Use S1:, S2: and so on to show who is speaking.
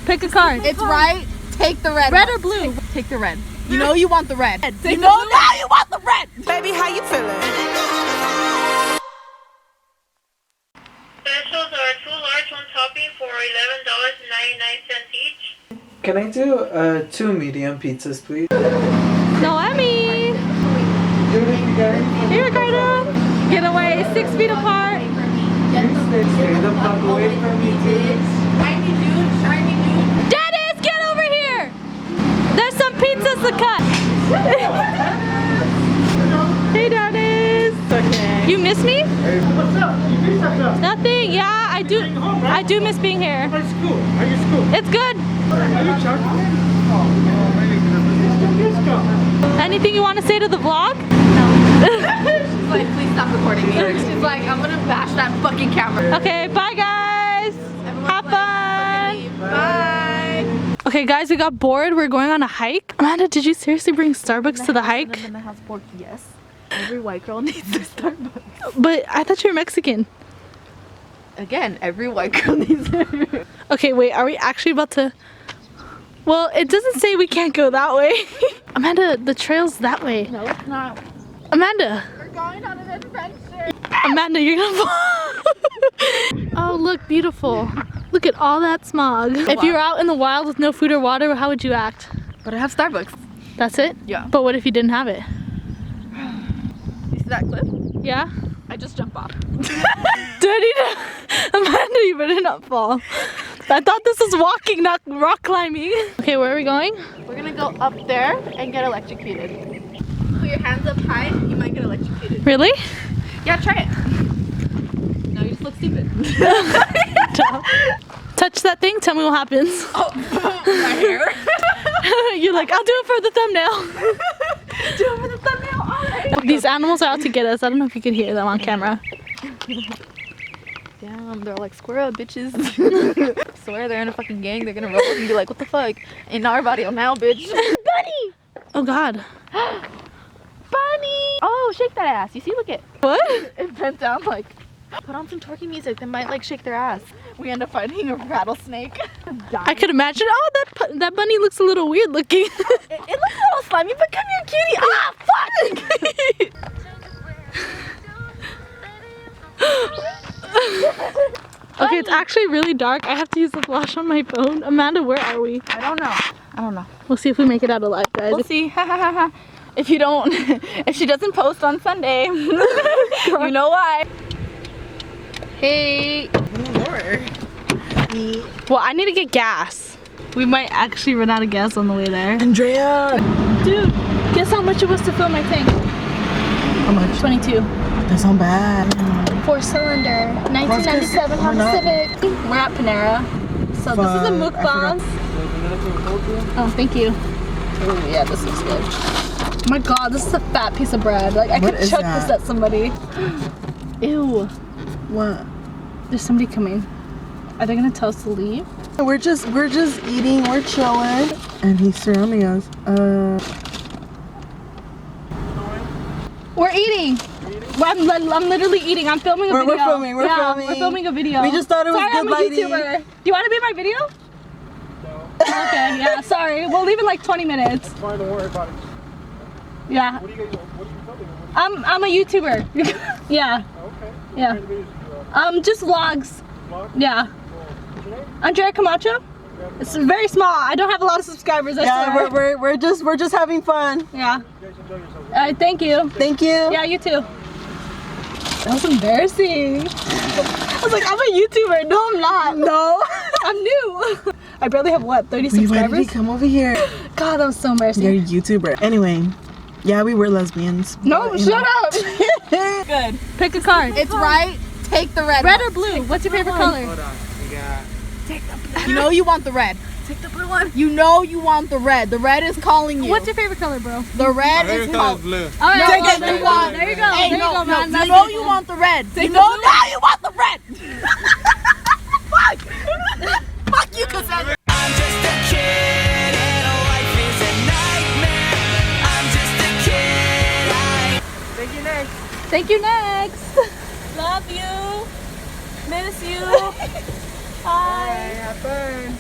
S1: Pick a card.
S2: It's right. Take the red.
S1: Red or blue?
S2: Take the red. You know you want the red.
S1: You know
S2: now you want the red.
S3: Baby, how you feeling?
S4: Specials are 2 large, 1 topping for $11.99 each.
S5: Can I do 2 medium pizzas, please?
S1: Noemi! Hey, Ricardo! Get away, 6 feet apart.
S5: Stay the fuck away from me, dude.
S2: Shiny dude.
S1: Dennis, get over here! There's some pizzas to cut. Hey, Dennis.
S5: Okay.
S1: You miss me?
S5: Hey, what's up? You miss us?
S1: Nothing. Yeah, I do.
S5: Home, right?
S1: I do miss being here.
S5: How's school? How your school?
S1: It's good.
S5: Are you chocolate? Oh, maybe.
S1: Anything you want to say to the vlog?
S2: She's like, please stop recording me. She's like, I'm gonna bash that fucking camera.
S1: Okay, bye guys. Have fun.
S2: Bye.
S1: Okay, guys, we got bored. We're going on a hike. Amanda, did you seriously bring Starbucks to the hike?
S2: In the house board, yes. Every white girl needs a Starbucks.
S1: But I thought you were Mexican.
S2: Again, every white girl needs it.
S1: Okay, wait, are we actually about to... Well, it doesn't say we can't go that way. Amanda, the trail's that way.
S2: No, it's not.
S1: Amanda.
S2: We're going on an adventure.
S1: Amanda, you're gonna fall. Oh, look, beautiful. Look at all that smog. If you were out in the wild with no food or water, how would you act?
S2: But I have Starbucks.
S1: That's it?
S2: Yeah.
S1: But what if you didn't have it?
S2: You see that cliff?
S1: Yeah?
S2: I just jump off.
S1: Dirty. Amanda, you better not fall. I thought this was walking, not rock climbing. Okay, where are we going?
S2: We're gonna go up there and get electrocuted. Put your hands up high, you might get electrocuted.
S1: Really?
S2: Yeah, try it. No, you just look stupid.
S1: Touch that thing, tell me what happens.
S2: Oh, my hair.
S1: You're like, I'll do it for the thumbnail.
S2: Do it for the thumbnail. All right.
S1: These animals are out to get us. I don't know if you could hear them on camera.
S2: Damn, they're like squirrel bitches. I swear they're in a fucking gang. They're gonna roll up and be like, what the fuck? In our barrio now, bitch. Bunny!
S1: Oh God.
S2: Bunny! Oh, shake that ass. You see, look at
S1: What?
S2: it bent down like, put on some twerking music that might like shake their ass. We end up fighting a rattlesnake.
S1: I could imagine. Oh, that bunny looks a little weird looking.
S2: It looks a little slimy, but come here, kitty. Ah, fuck!
S1: Okay, it's actually really dark. I have to use the flash on my phone. Amanda, where are we?
S2: I don't know. I don't know.
S1: We'll see if we make it out alive, guys.
S2: We'll see. If you don't, if she doesn't post on Sunday, you know why. Hey.
S1: Well, I need to get gas. We might actually run out of gas on the way there.
S3: Andrea!
S1: Dude, guess how much it was to fill my tank?
S3: How much?
S1: 22.
S3: That's not bad.
S1: 4-cylinder, 1997 Honda Civic. We're at Panera. So this is a mukbang. Oh, thank you. Oh yeah, this looks good. Oh my God, this is a fat piece of bread. Like I
S3: What
S1: could
S3: is
S1: chuck
S3: that?
S1: this at somebody. Ew.
S3: What?
S1: There's somebody coming. Are they gonna tell us to leave?
S3: We're just eating, we're chilling. And he's surrounding us.
S1: We're eating. I'm literally eating. I'm filming a
S3: We're
S1: video.
S3: filming, we're filming.
S1: We're filming a video.
S3: We just thought it was
S1: sorry,
S3: good
S1: I'm a
S3: lighting.
S1: YouTuber. Do you want to be in my video? No. Okay, yeah, sorry. We'll leave in like 20 minutes.
S5: Fine, don't worry about it.
S1: Yeah.
S5: What are you filming?
S1: I'm a YouTuber. Yeah.
S5: Okay.
S1: Yeah. Just vlogs.
S5: Vlog?
S1: Yeah.
S5: What's your name?
S1: Andrea Camacho. It's very small. I don't have a lot of subscribers. I
S3: Yeah,
S1: swear.
S3: we're just having fun.
S1: Yeah.
S5: You guys enjoy yourselves.
S1: All right. Thank you.
S3: Thank you.
S1: Yeah, you too. That was embarrassing. I was like, I'm a YouTuber. No, I'm not.
S3: No.
S1: I'm new. I barely have what, 30
S3: Why did he
S1: subscribers?
S3: come over here?
S1: God, that was so embarrassing.
S3: You're a YouTuber. Anyway, yeah, we were lesbians.
S1: No,
S3: but, you
S1: shut
S3: know.
S1: up. Good. Pick a card.
S2: It's right. Take the red.
S1: Red or blue? What's your favorite color?
S5: Hold on. We got...
S2: You know you want the red.
S1: Take the blue one.
S2: You know you want the red. The red is calling you.
S1: What's your favorite color, bro?
S2: The red is calling.
S5: blue.
S1: All right,
S2: Take
S1: well,
S2: it,
S1: there
S2: you
S1: you
S2: want.
S1: go. There you go.
S2: Hey,
S1: there
S2: no,
S1: you go, man.
S2: no,
S1: That's
S2: you know
S1: it.
S2: you want the red.
S1: Take
S2: You
S1: the
S2: know
S1: blue
S2: now you want the red. Fuck. Fuck you, Cassandra.
S6: I'm just a kid and life is a nightmare. I'm just a kid.
S5: Thank you, next.
S1: Thank you, next. Love you. Miss you. Bye.
S5: Have fun.